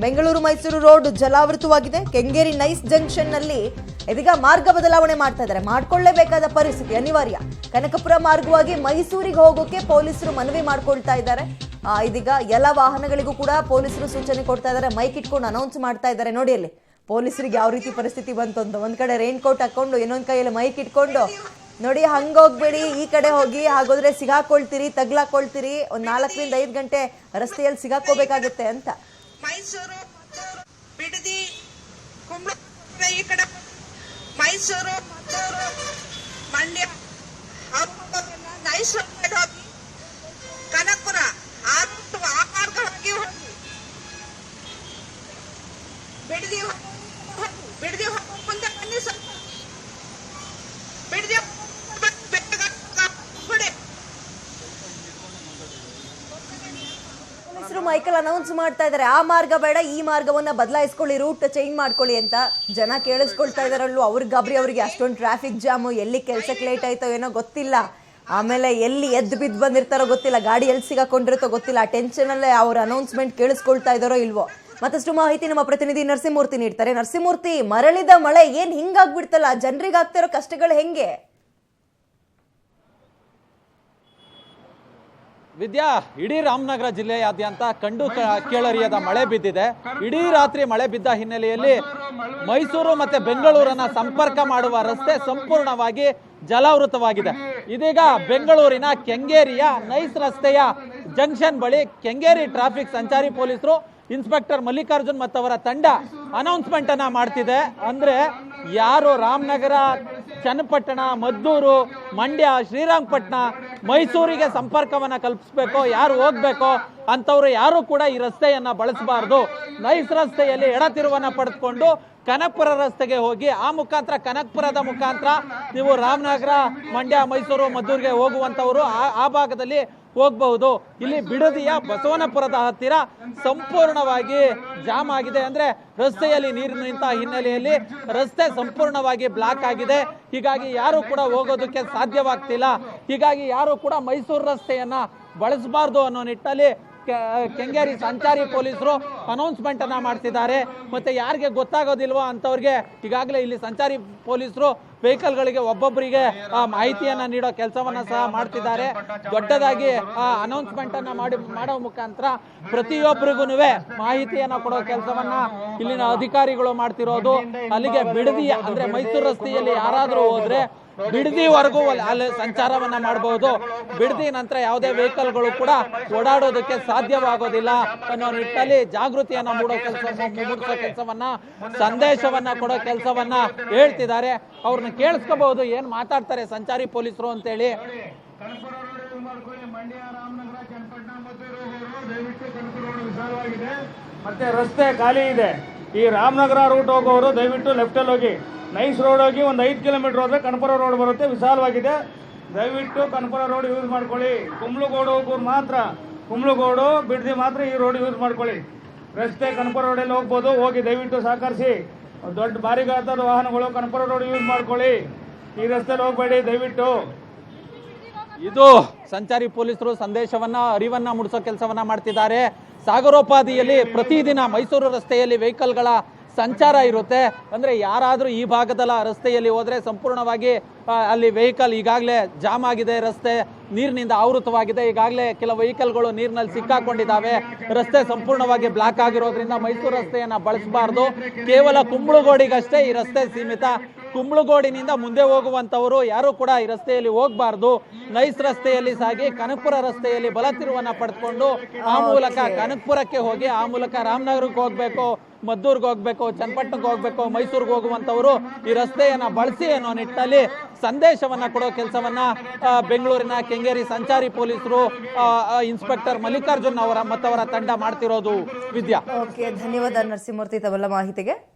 Bengaluru Mysuru road ಜಲಾವೃತವಾಗಿದೆ. Kengeri NICE junction ನಲ್ಲಿ ಇದೀಗ ಮಾರ್ಗ ಬದಲಾವಣೆ ಮಾಡ್ತಾ ಇದ್ದಾರೆ. ಮಾಡ್ಕೊಳ್ಳೇಬೇಕಾದ ಪರಿಸ್ಥಿತಿ ಅನಿವಾರ್ಯ. ಕನಕಪುರ ಮಾರ್ಗವಾಗಿ ಮೈಸೂರಿಗೆ ಹೋಗೋಕೆ ಪೊಲೀಸರು ಮನವಿ ಮಾಡ್ಕೊಳ್ತಾ ಇದ್ದಾರೆ. ಇದೀಗ ಎಲ್ಲ ವಾಹನಗಳಿಗೂ ಕೂಡ ಪೊಲೀಸರು ಸೂಚನೆ ಕೊಡ್ತಾ ಇದ್ದಾರೆ. ಮೈಕ್ ಇಟ್ಕೊಂಡು ಅನೌನ್ಸ್ ಮಾಡ್ತಾ ಇದ್ದಾರೆ. ನೋಡಿ ಅಲ್ಲಿ ಪೊಲೀಸರಿಗೆ ಯಾವ ರೀತಿ ಪರಿಸ್ಥಿತಿ ಬಂತು ಅಂತ. ಒಂದ್ ಕಡೆ ರೈನ್ ಕೋಟ್ ಹಾಕೊಂಡು ಇನ್ನೊಂದ್ ಕೈಯಲ್ಲಿ ಮೈಕ್ ಇಟ್ಕೊಂಡು ನೋಡಿ, ಹಂಗೋಗ್ಬೇಡಿ, ಈ ಕಡೆ ಹೋಗಿ, ಹಾಗೋದ್ರೆ ಸಿಗಾಕೊಳ್ತೀರಿ, ತಗ್ಲಾಕೊಳ್ತೀರಿ, ಒಂದ್ 4 ರಿಂದ 5 ಗಂಟೆ ರಸ್ತೆಯಲ್ಲಿ ಸಿಗಾಕೋಬೇಕಾಗುತ್ತೆ ಅಂತ. ಮೈಸೂರು, ಬಿಡದಿ, ಕುಂಬಳಕಾಯಿ ಈ ಕಡೆ, ಮೈಸೂರು, ಮಂಡ್ಯ, ನೈಸ್ ಹೋಗಿ ಕನಕಪುರ ಆ ಮಾರ್ಗವಾಗಿ ಹೋಗಿ ಬಿಡದಿ ಹೋಗಿ ಮುಂದೆ ಬನ್ನಿ. ಸ್ವಲ್ಪ ಬಿಡದಿ ಪೊಲೀಸರು ಮೈಕಲ್ ಅನೌನ್ಸ್ ಮಾಡ್ತಾ ಇದ್ದಾರೆ, ಆ ಮಾರ್ಗ ಬೇಡ, ಈ ಮಾರ್ಗವನ್ನ ಬದಲಾಯಿಸ್ಕೊಳ್ಳಿ, ರೂಟ್ ಚೇಂಜ್ ಮಾಡ್ಕೊಳ್ಳಿ ಅಂತ. ಜನ ಕೇಳಿಸ್ಕೊಳ್ತಾ ಇದಾರಲ್ಲೂ. ಅವ್ರಿಗೆ ಅಷ್ಟೊಂದು ಟ್ರಾಫಿಕ್ ಜಾಮು, ಎಲ್ಲಿ ಕೆಲ್ಸಕ್ಕೆ ಲೇಟ್ ಆಯ್ತೋ ಏನೋ ಗೊತ್ತಿಲ್ಲ, ಆಮೇಲೆ ಎಲ್ಲಿ ಎದ್ದು ಬಿದ್ದು ಬಂದಿರ್ತಾರೋ ಗೊತ್ತಿಲ್ಲ, ಗಾಡಿ ಎಲ್ಲಿ ಸಿಗಾಕೊಂಡಿರುತ್ತೋ ಗೊತ್ತಿಲ್ಲ. ಆ ಟೆನ್ಷನ್ ಅಲ್ಲೇ ಅವ್ರ ಅನೌನ್ಸ್ಮೆಂಟ್ ಕೇಳಿಸ್ಕೊಳ್ತಾ ಇದಾರೋ ಇಲ್ವೋ. ಮತ್ತಷ್ಟು ಮಾಹಿತಿ ನಮ್ಮ ಪ್ರತಿನಿಧಿ ನರಸಿಂಹಮೂರ್ತಿ ನೀಡ್ತಾರೆ. ನರಸಿಂಹಮೂರ್ತಿ, ಮರಳಿದ ಮಳೆ ಏನ್ ಹಿಂಗಾಗ್ಬಿಡ್ತಲ್ಲ, ಜನರಿಗೆ ಆಗ್ತಿರೋ ಕಷ್ಟಗಳು ಹೆಂಗೆ? ವಿದ್ಯಾ, ಇಡೀ ರಾಮನಗರ ಜಿಲ್ಲೆಯಾದ್ಯಂತ ಕಂಡು ಕೇಳರಿಯದ ಮಳೆ ಬಿದ್ದಿದೆ. ಇಡೀ ರಾತ್ರಿ ಮಳೆ ಬಿದ್ದ ಹಿನ್ನೆಲೆಯಲ್ಲಿ ಮೈಸೂರು ಮತ್ತೆ ಬೆಂಗಳೂರನ್ನ ಸಂಪರ್ಕ ಮಾಡುವ ರಸ್ತೆ ಸಂಪೂರ್ಣವಾಗಿ ಜಲಾವೃತವಾಗಿದೆ. ಇದೀಗ ಬೆಂಗಳೂರಿನ ಕೆಂಗೇರಿಯ ನೈಸ್ ರಸ್ತೆಯ ಜಂಕ್ಷನ್ ಬಳಿ ಕೆಂಗೇರಿ ಟ್ರಾಫಿಕ್ ಸಂಚಾರಿ ಪೊಲೀಸರು ಇನ್ಸ್ಪೆಕ್ಟರ್ ಮಲ್ಲಿಕಾರ್ಜುನ್ ಮತ್ತವರ ತಂಡ ಅನೌನ್ಸ್ಮೆಂಟ್ ಅನ್ನ ಮಾಡ್ತಿದೆ. ಅಂದ್ರೆ ಯಾರು ರಾಮನಗರ, ಚನ್ನಪಟ್ಟಣ, ಮದ್ದೂರು, ಮಂಡ್ಯ, ಶ್ರೀರಂಗಪಟ್ಟಣ, ಮೈಸೂರಿಗೆ ಸಂಪರ್ಕವನ್ನ ಕಲ್ಪಿಸಬೇಕೋ, ಯಾರು ಹೋಗ್ಬೇಕೋ ಅಂತವ್ರು ಯಾರು ಕೂಡ ಈ ರಸ್ತೆಯನ್ನ ಬಳಸಬಾರದು. ನೈಸ್ ರಸ್ತೆಯಲ್ಲಿ ಎಡತಿರುವನ್ನ ಪಡೆದುಕೊಂಡು ಕನಕಪುರ ರಸ್ತೆಗೆ ಹೋಗಿ ಆ ಮುಖಾಂತರ ಕನಕಪುರದ ಮುಖಾಂತರ ನೀವು ರಾಮನಗರ, ಮಂಡ್ಯ, ಮೈಸೂರು, ಮದ್ದೂರಿಗೆ ಹೋಗುವಂತವರು ಆ ಭಾಗದಲ್ಲಿ ಹೋಗಬಹುದು. ಇಲ್ಲಿ ಬಿಡದಿಯ ಬಸವನಪುರದ ಹತ್ತಿರ ಸಂಪೂರ್ಣವಾಗಿ ಜಾಮ್ ಆಗಿದೆ. ಅಂದ್ರೆ ರಸ್ತೆಯಲ್ಲಿ ನೀರು ನಿಂತ ಹಿನ್ನೆಲೆಯಲ್ಲಿ ರಸ್ತೆ ಸಂಪೂರ್ಣವಾಗಿ ಬ್ಲಾಕ್ ಆಗಿದೆ. ಹೀಗಾಗಿ ಯಾರು ಕೂಡ ಹೋಗೋದಕ್ಕೆ ಸಾಧ್ಯವಾಗ್ತಿಲ್ಲ. ಹೀಗಾಗಿ ಯಾರು ಕೂಡ ಮೈಸೂರು ರಸ್ತೆಯನ್ನ ಬಳಸಬಾರ್ದು ಅನ್ನೋ ನಿಟ್ಟಿನಲ್ಲಿ ಕೆಂಗೇರಿ ಸಂಚಾರಿ ಪೊಲೀಸರು ಅನೌನ್ಸ್ಮೆಂಟ್ ಅನ್ನ ಮಾಡ್ತಿದ್ದಾರೆ. ಮತ್ತೆ ಯಾರಿಗೆ ಗೊತ್ತಾಗೋದಿಲ್ವೋ ಅಂತವ್ರಿಗೆ ಈಗಾಗಲೇ ಇಲ್ಲಿ ಸಂಚಾರಿ ಪೊಲೀಸರು ವೆಹಿಕಲ್ಗಳಿಗೆ ಒಬ್ಬೊಬ್ಬರಿಗೆ ಮಾಹಿತಿಯನ್ನ ನೀಡೋ ಕೆಲಸವನ್ನ ಸಹ ಮಾಡ್ತಿದ್ದಾರೆ. ದೊಡ್ಡದಾಗಿ ಅನೌನ್ಸ್ಮೆಂಟ್ ಅನ್ನ ಮಾಡೋ ಮುಖಾಂತರ ಪ್ರತಿಯೊಬ್ಬರಿಗೂ ಮಾಹಿತಿಯನ್ನ ಕೊಡೋ ಕೆಲಸವನ್ನ ಇಲ್ಲಿನ ಅಧಿಕಾರಿಗಳು ಮಾಡ್ತಿರೋದು. ಅಲ್ಲಿಗೆ ಬಿಡದಿ ಅಂದ್ರೆ ಮೈಸೂರು ರಸ್ತೆಯಲ್ಲಿ ಯಾರಾದ್ರೂ ಹೋದ್ರೆ ಬಿಡದಿವರೆಗೂ ಅಲ್ಲಿ ಸಂಚಾರವನ್ನ ಮಾಡಬಹುದು. ಬಿಡದಿ ನಂತರ ಯಾವುದೇ ವೆಹಿಕಲ್ಗಳು ಕೂಡ ಓಡಾಡೋದಕ್ಕೆ ಸಾಧ್ಯವಾಗೋದಿಲ್ಲ ಅನ್ನೋ ನಿಟ್ಟಿನಲ್ಲಿ ಜಾಗೃತಿಯನ್ನ ಮೂಡಿಸೋ ಕೆಲಸವನ್ನ, ಸಂದೇಶವನ್ನ ಕೊಡೋ ಕೆಲಸವನ್ನ ಹೇಳ್ತಿದ್ದಾರೆ. ಅವ್ರನ್ನ ಕೇಳಿಸ್ಕೋಬಹುದು ಏನ್ ಮಾತಾಡ್ತಾರೆ ಸಂಚಾರಿ ಪೊಲೀಸರು ಅಂತೇಳಿ. ಮಂಡ್ಯ, ರಾಮನಗರ, ಚನ್ನಪಟ್ಟಣ, ಮದ್ದೂರು ದಯವಿಟ್ಟು ಕನಕಪುರ ರೋಡ್ ವಿಶಾಲವಾಗಿದೆ, ಮತ್ತೆ ರಸ್ತೆ ಖಾಲಿ ಇದೆ. ಈ ರಾಮನಗರ ರೂಟ್ ಹೋಗೋರು ದಯವಿಟ್ಟು ಲೆಫ್ಟ್ ಅಲ್ಲಿ ಹೋಗಿ, ನೈಸ್ ರೋಡ್ ಹೋಗಿ ಒಂದು 5 ಕಿಲೋಮೀಟರ್ ಹೋದ್ರೆ ಕನಕಪುರ ರೋಡ್ ಬರುತ್ತೆ, ವಿಶಾಲವಾಗಿದೆ. ದಯವಿಟ್ಟು ಕನಕಪುರ ರೋಡ್ ಯೂಸ್ ಮಾಡ್ಕೊಳ್ಳಿ. ಕುಂಬ್ಳಗೋಡು ಹೋಗೋರು ಮಾತ್ರ, ಕುಂಬ್ಳಗೋಡು ಬಿಡದಿ ಮಾತ್ರ ಈ ರೋಡ್ ಯೂಸ್ ಮಾಡ್ಕೊಳ್ಳಿ. ರಸ್ತೆ ಕನಕಪುರ ರೋಡಲ್ಲಿ ಹೋಗ್ಬೋದು, ಹೋಗಿ ದಯವಿಟ್ಟು ಸಹಕರಿಸಿ. ದೊಡ್ಡ ಭಾರಿ ಗಾತ್ರದ ವಾಹನಗಳು ಕನಕಪುರ ರೋಡ್ ಯೂಸ್ ಮಾಡ್ಕೊಳ್ಳಿ, ಈ ರಸ್ತೆಯಲ್ಲಿ ಹೋಗಬೇಡಿ ದಯವಿಟ್ಟು. ಇದು ಸಂಚಾರಿ ಪೊಲೀಸರು ಸಂದೇಶವನ್ನ, ಅರಿವನ್ನ ಮೂಡಿಸೋ ಕೆಲಸವನ್ನ ಮಾಡ್ತಿದ್ದಾರೆ. ಸಾಗರೋಪಾದಿಯಲ್ಲಿ ಪ್ರತಿದಿನ ಮೈಸೂರು ರಸ್ತೆಯಲ್ಲಿ ವೆಹಿಕಲ್ಗಳ ಸಂಚಾರ ಇರುತ್ತೆ. ಅಂದ್ರೆ ಯಾರಾದ್ರೂ ಈ ಭಾಗದಲ್ಲ ರಸ್ತೆಯಲ್ಲಿ ಹೋದ್ರೆ ಸಂಪೂರ್ಣವಾಗಿ ಅಲ್ಲಿ ವೆಹಿಕಲ್ ಈಗಾಗಲೇ ಜಾಮ್ ಆಗಿದೆ, ರಸ್ತೆ ನೀರಿನಿಂದ ಆವೃತವಾಗಿದೆ. ಈಗಾಗಲೇ ಕೆಲವು ವೆಹಿಕಲ್ಗಳು ನೀರಿನಲ್ಲಿ ಸಿಕ್ಕಾಕೊಂಡಿದ್ದಾವೆ. ರಸ್ತೆ ಸಂಪೂರ್ಣವಾಗಿ ಬ್ಲಾಕ್ ಆಗಿರೋದ್ರಿಂದ ಮೈಸೂರು ರಸ್ತೆಯನ್ನ ಬಳಸಬಾರ್ದು. ಕೇವಲ ಕುಂಬಳಗೋಡಿಗಷ್ಟೇ ಈ ರಸ್ತೆ ಸೀಮಿತ. ಕುಂಬಳಗೋಡಿನಿಂದ ಮುಂದೆ ಹೋಗುವಂತವರು ಯಾರು ಕೂಡ ಈ ರಸ್ತೆಯಲ್ಲಿ ಹೋಗಬಾರ್ದು. ನೈಸ್ ರಸ್ತೆಯಲ್ಲಿ ಸಾಗಿ ಕನಕಪುರ ರಸ್ತೆಯಲ್ಲಿ ಬಲತಿರುವನ್ನ ಪಡೆದುಕೊಂಡು ಆ ಮೂಲಕ ಕನಕಪುರಕ್ಕೆ ಹೋಗಿ ಆ ಮೂಲಕ ರಾಮನಗರಕ್ಕೆ ಹೋಗ್ಬೇಕು, ಮದ್ದೂರ್ಗೆ ಹೋಗ್ಬೇಕು, ಚನ್ನಪಟ್ಟಣಕ್ಕೆ ಹೋಗ್ಬೇಕು, ಮೈಸೂರಿಗೆ ಹೋಗುವಂತವರು ಈ ರಸ್ತೆಯನ್ನ ಬಳಸಿ ಅನ್ನೋ ನಿಟ್ಟಿನಲ್ಲಿ ಸಂದೇಶವನ್ನ ಕೊಡೋ ಕೆಲಸವನ್ನ ಬೆಂಗಳೂರಿನ ಕೆಂಗೇರಿ ಸಂಚಾರಿ ಪೊಲೀಸರು ಇನ್ಸ್ಪೆಕ್ಟರ್ ಮಲ್ಲಿಕಾರ್ಜುನ್ ಅವರ ಮತ್ತವರ ತಂಡ ಮಾಡ್ತಿರೋದು. ವಿದ್ಯಾ, ಓಕೆ, ಧನ್ಯವಾದ ನರಸಿಂಹಮೂರ್ತಿ ತವೆಲ್ಲ ಮಾಹಿತಿಗೆ.